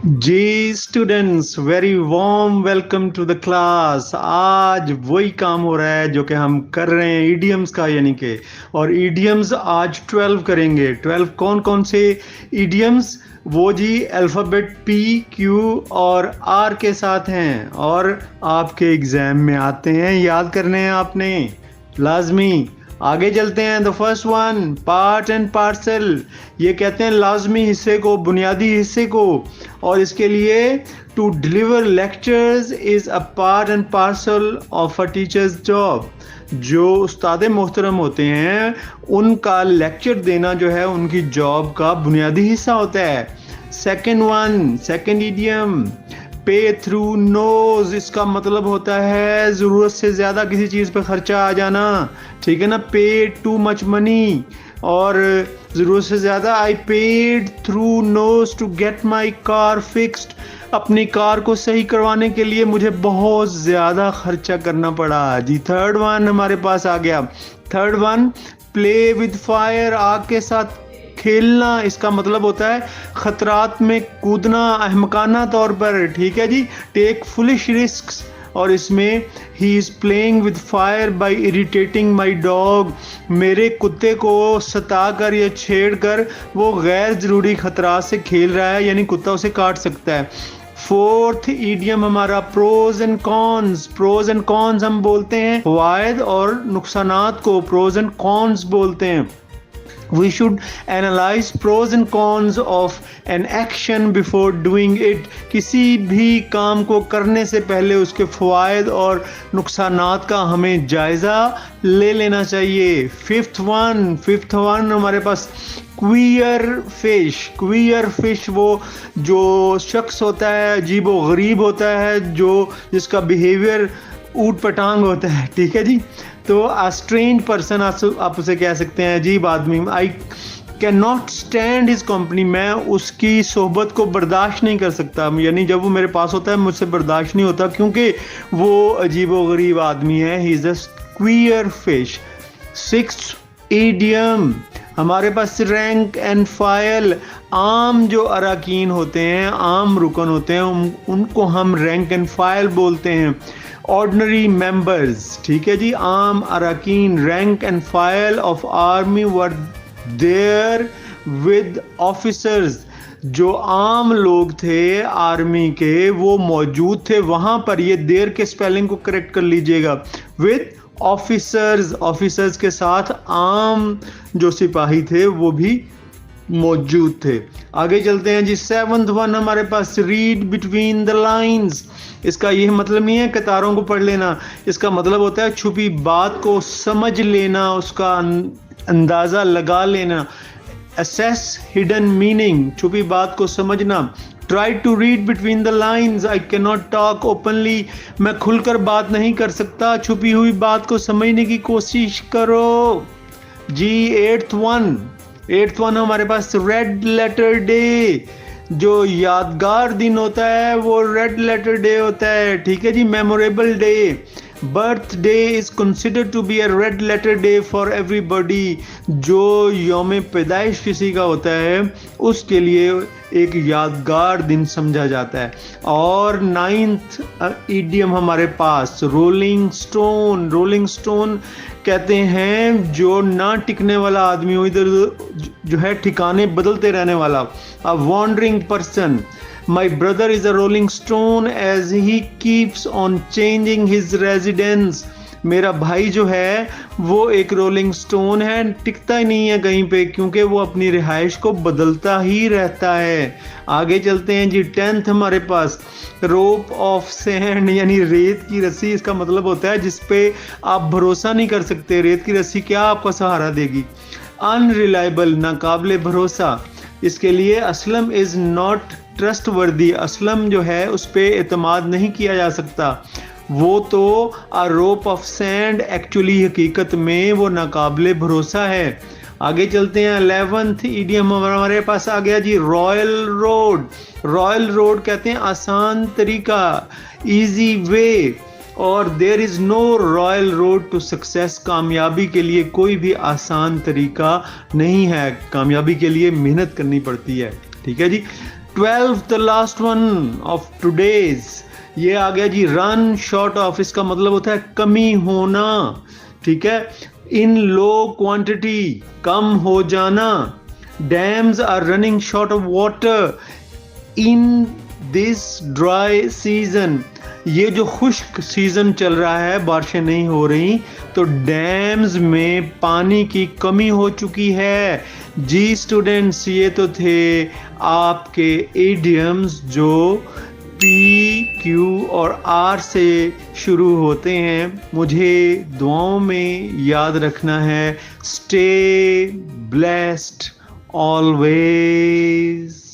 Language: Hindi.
Ji students, very warm welcome to the class. आज वही काम हो रहा है जो कि हम कर रहे हैं ईडियम्स का, यानी कि और ईडियम्स आज 12 करेंगे। 12 कौन कौन से ईडियम्स? वो जी अल्फ़ाबेट पी, क्यू और आर के साथ हैं और आपके एग्ज़ाम में आते हैं, याद करने हैं आपने लाजमी। आगे चलते हैं। The first one, part and parcel. ये कहते हैं लाजमी हिस्से को, बुनियादी हिस्से को, और इसके लिए to deliver lectures is a part and parcel of a teacher's job. जो उस्ताद मोहतरम होते हैं उनका लेक्चर देना जो है उनकी जॉब का बुनियादी हिस्सा होता है। सेकेंड वन, सेकेंड इडियम, पे थ्रू नोज। इसका मतलब होता है ज़रूरत से ज़्यादा किसी चीज़ पर खर्चा आ जाना, ठीक है ना। पे टू मच मनी, और ज़रूरत से ज़्यादा। I paid through nose to get my car fixed. अपनी कार को सही करवाने के लिए मुझे बहुत ज़्यादा खर्चा करना पड़ा जी। थर्ड वन हमारे पास आ गया। Third one, play with fire. आग के साथ खेलना। इसका मतलब होता है खतरात में कूदना अहमकाना तौर पर, ठीक है जी। टेक फुलिश रिस्क्स, और इसमें he is playing with fire by irritating my dog. मेरे कुत्ते को सता कर या छेड़ कर वो गैर ज़रूरी खतरात से खेल रहा है, यानी कुत्ता उसे काट सकता है। फोर्थ ईडियम हमारा pros and cons. Pros and cons हम बोलते हैं फायदे और नुकसानात को प्रोज एंड कॉन्स बोलते हैं। We should analyze pros and cons of an action before doing it. किसी भी काम को करने से पहले उसके फ़वाइद और नुकसानात का हमें जायज़ा ले लेना चाहिए। फिफ्थ वन हमारे पास क्वियर फिश। क्वियर फिश वो जो शख्स होता है अजीब व गरीब होता है, जो जिसका बिहेवियर ऊट पटांग होता है, ठीक है जी। तो अ स्ट्रेंज पर्सन आप उसे कह सकते हैं अजीब आदमी। आई can not stand his company. मैं उसकी सोहबत को बर्दाश्त नहीं कर सकता, यानी जब वो मेरे पास होता है मुझसे बर्दाश्त नहीं होता, क्योंकि वो अजीब व गरीब आदमी है। He is a queer fish. Sixth idiom हमारे पास रैंक एंड फाइल। आम जो अराकीन होते हैं, आम रुकन होते हैं, उनको हम रैंक एंड फाइल बोलते हैं। ऑर्डनरी मेंबर्स, ठीक है जी। आम अराकीन, rank and file of army were there with officers. जो आम लोग थे आर्मी के वो मौजूद थे वहाँ पर। ये देर के स्पेलिंग को करेक्ट कर लीजिएगा। विद ऑफिसर्स, ऑफिसर्स के साथ आम जो सिपाही थे वो भी मौजूद थे। आगे चलते हैं जी। सेवंथ वन हमारे पास रीड बिटवीन द लाइंस। इसका यह मतलब नहीं है कतारों को पढ़ लेना, इसका मतलब होता है छुपी बात को समझ लेना, उसका अंदाज़ा लगा लेना। असेस हिडन मीनिंग, छुपी बात को समझना। Try to read between the lines. I can not talk openly. मैं खुलकर बात नहीं कर सकता, छुपी हुई बात को समझने की कोशिश करो जी। एट्थ वन हमारे पास रेड लेटर डे। जो यादगार दिन होता है वो रेड लेटर डे होता है, ठीक है जी। Memorable day. Birthday is considered to be a red letter day for everybody. जो यौम पैदाइश किसी का होता है उसके लिए एक यादगार दिन समझा जाता है। और नाइन्थ इडियम हमारे पास रोलिंग स्टोन। रोलिंग स्टोन कहते हैं जो ना टिकने वाला आदमी हो, इधर जो है ठिकाने बदलते रहने वाला। A wandering person. My brother is a rolling stone as he keeps on changing his residence. मेरा भाई जो है वो एक रोलिंग स्टोन है, टिकता ही नहीं है कहीं पे, क्योंकि वो अपनी रिहाइश को बदलता ही रहता है। आगे चलते हैं जी। 10th हमारे पास रोप ऑफ सैंड, यानी रेत की रस्सी। इसका मतलब होता है जिस पे आप भरोसा नहीं कर सकते। रेत की रस्सी क्या आपका सहारा देगी। अनरिलायबल, नाकाबिले भरोसा। इसके लिए असलम इज़ नॉट ट्रस्ट वर्दी। असलम जो है उस पर एतमाद नहीं किया जा सकता। वो तो अ रोप ऑफ सैंड एक्चुअली हकीकत में वो नाकाबिले भरोसा है। आगे चलते हैं। 11th इडियम हमारे पास आ गया जी रॉयल रोड। रॉयल रोड कहते हैं आसान तरीका, इजी वे। और there is no royal road to success. कामयाबी के लिए कोई भी आसान तरीका नहीं है, कामयाबी के लिए मेहनत करनी पड़ती है, ठीक है जी। 12th the last one of today's, ये आ गया जी रन शॉर्ट ऑफ। इसका मतलब होता है कमी होना, ठीक है। इन लो क्वांटिटी, कम हो जाना। Dams are running short of water in this dry season, ये जो खुश्क सीजन चल रहा है, बारिशें नहीं हो रही, तो डैम्स में पानी की कमी हो चुकी है। जी स्टूडेंट्स, ये तो थे आपके इडियम्स जो पी, क्यू और आर से शुरू होते हैं। मुझे दुआओं में याद रखना है। Stay blessed always.